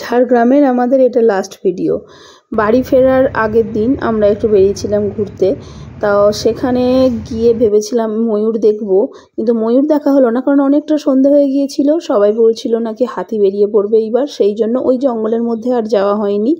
ঝাড়গ্রামের আমাদের এটা লাস্ট ভিডিও। বাড়ি ফেরার আগের দিন আমরা একটু বেরিয়েছিলাম ঘুরতে। তাও সেখানে গিয়ে ভেবেছিলাম ময়ূর দেখব, কিন্তু ময়ূর দেখা হলো না, কারণ অনেকটা সন্ধে হয়ে গিয়েছিল। সবাই বলছিল নাকি হাতি বেরিয়ে পড়বে এইবার, সেই জন্য ওই জঙ্গলের মধ্যে আর যাওয়া হয়নি।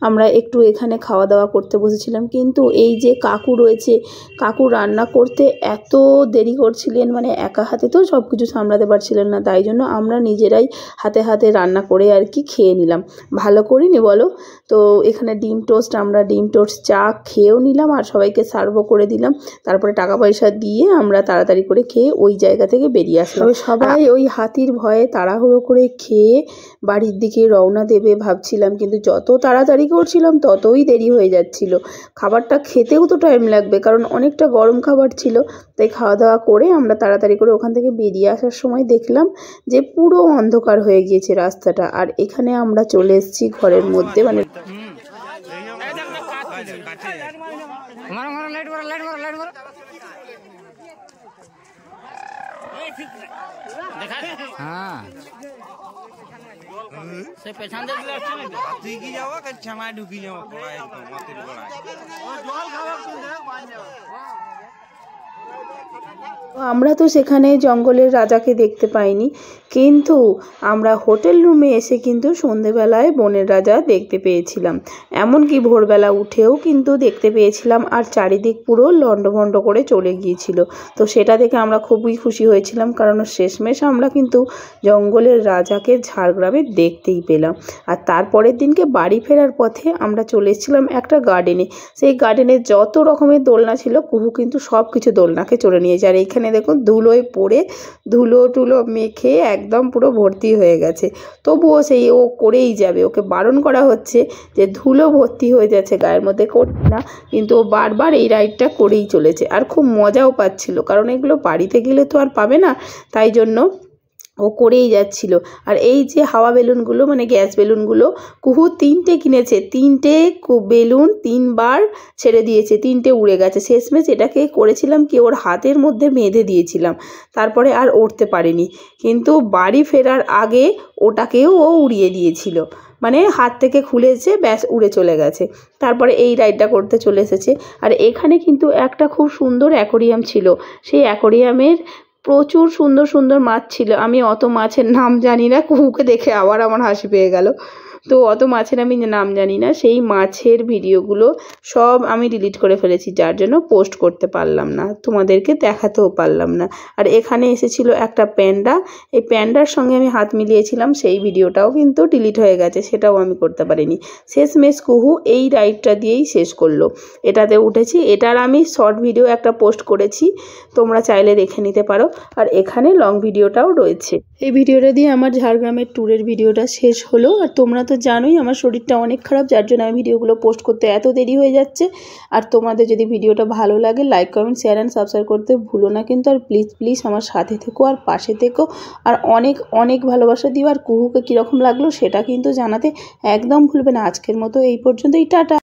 আমরা একটু এখানে খাওয়া দাওয়া করতে বসেছিলাম, কিন্তু এই যে কাকু রয়েছে, কাকু রান্না করতে এত দেরি করছিলেন, মানে একা হাতে তো সব কিছু সামলাতে পারছিলেন না, তাই জন্য আমরা নিজেরাই হাতে হাতে রান্না করে আর কি খেয়ে নিলাম। ভালো করিনি বলো? তো এখানে ডিম টোস্ট, আমরা ডিম টোস্ট চা খেয়েও নিলাম আর সবাইকে সার্ভ করে দিলাম। তারপরে টাকা পয়সা দিয়ে আমরা তাড়াতাড়ি করে খেয়ে ওই জায়গা থেকে বেরিয়ে আসলাম। সবাই ওই হাতির ভয়ে তাড়াহুড়ো করে খেয়ে বাড়ির দিকে রওনা দেবে ভাবছিলাম, কিন্তু যত তাড়াতাড়ি করছিলাম ততই দেরি হয়ে যাচ্ছিল। খাবারটা খেতেও তো টাইম লাগবে, কারণ অনেকটা গরম খাবার ছিল। তাই খাওয়া দাওয়া করে আমরা তাড়াতাড়ি করে ওখান থেকে বেরিয়ে আসার সময় দেখলাম যে পুরো অন্ধকার হয়ে গিয়েছে রাস্তাটা। আর এখানে আমরা চলে এসেছি ঘরের মধ্যে, মানে আমরা তো সেখানে জঙ্গলের রাজাকে দেখতে পাইনি, কিন্তু আমরা হোটেল রুমে এসে কিন্তু সন্ধেবেলায় বনের রাজা দেখতে পেয়েছিলাম। এমনকি ভোরবেলা উঠেও কিন্তু দেখতে পেয়েছিলাম, আর চারিদিক পুরো লন্ডভন্ড করে চলে গিয়েছিল। তো সেটা দেখে আমরা খুবই খুশি হয়েছিলাম, কারণ শেষমেশ আমরা কিন্তু জঙ্গলের রাজাকে ঝাড়গ্রামে দেখতেই পেলাম। আর তারপরের দিনকে বাড়ি ফেরার পথে আমরা চলে এসেছিলাম একটা গার্ডেনে। সেই গার্ডেনে যত রকমের দোলনা ছিল, কুহু কিন্তু সব কিছু দোলনাকে চড়ে নিয়েছে। আর এইখানে দেখুন ধুলোয় পড়ে ধুলো টুলো মেখে একদম পুরো ভর্তি হয়ে গেছে, তবুও সেই ও করেই যাবে। ওকে বারণ করা হচ্ছে যে ধুলো ভর্তি হয়ে যাচ্ছে গায়ের মধ্যে, করছে না, কিন্তু ও বারবার এই রাইডটা করেই চলেছে। আর খুব মজাও পাচ্ছিল, কারণ এগুলো বাড়িতে গেলে তো আর পাবে না, তাই জন্য ও করেই যাচ্ছিল। আর এই যে হাওয়া বেলুনগুলো, মানে গ্যাস বেলুনগুলো, কুহু 3টে কিনেছে, 3টে বেলুন 3বার ছেড়ে দিয়েছে, 3টে উড়ে গেছে। শেষমেশ এটাকে করেছিলাম কি, ওর হাতের মধ্যে বেঁধে দিয়েছিলাম, তারপরে আর উড়তে পারেনি। কিন্তু বাড়ি ফেরার আগে ওটাকেও ও উড়িয়ে দিয়েছিল, মানে হাত থেকে খুলেছে, ব্যাস উড়ে চলে গেছে। তারপরে এই রাইডটা করতে চলে এসেছে। আর এখানে কিন্তু একটা খুব সুন্দর অ্যাকোরিয়াম ছিল, সেই অ্যাকোরিয়ামের প্রচুর সুন্দর সুন্দর মাছ ছিল। আমি অত মাছের নাম জানি না, কুহুকে দেখে আবার আমার হাসি পেয়ে গেল। তো অত মাছের আমি নাম জানি না, সেই মাছের ভিডিওগুলো সব আমি ডিলিট করে ফেলেছি, যার জন্য পোস্ট করতে পারলাম না, তোমাদেরকে দেখাতেও পারলাম না। আর এখানে এসেছিল একটা প্যান্ডা, এই প্যান্ডার সঙ্গে আমি হাত মিলিয়েছিলাম, সেই ভিডিওটাও কিন্তু ডিলিট হয়ে গেছে, সেটাও আমি করতে পারিনি। শেষমেশ কুহু এই রাইডটা দিয়েই শেষ করলো। এটাতে উঠেছি, এটার আমি শর্ট ভিডিও একটা পোস্ট করেছি, তোমরা চাইলে দেখে নিতে পারো। আর এখানে লং ভিডিওটাও রয়েছে। এই ভিডিওটা দিয়ে আমার ঝাড়গ্রামের ট্যুরের ভিডিওটা শেষ হলো। আর তোমরা তো জানোই আমার শরীরটা অনেক খারাপ, যার জন্য আমি ভিডিওগুলো পোস্ট করতে এত দেরি হয়ে যাচ্ছে। আর তোমাদের যদি ভিডিওটা ভালো লাগে, like comment share and subscribe করতে ভুলো না কিন্তু। আর প্লিজ প্লিজ আমার সাথে থেকো আর পাশে থেকো, আর অনেক অনেক ভালোবাসা দিও। আর কুহুকে কীরকম লাগলো সেটা কিন্তু জানাতে একদম ভুলবে না। আজকের মতো এই পর্যন্তই, টাটা।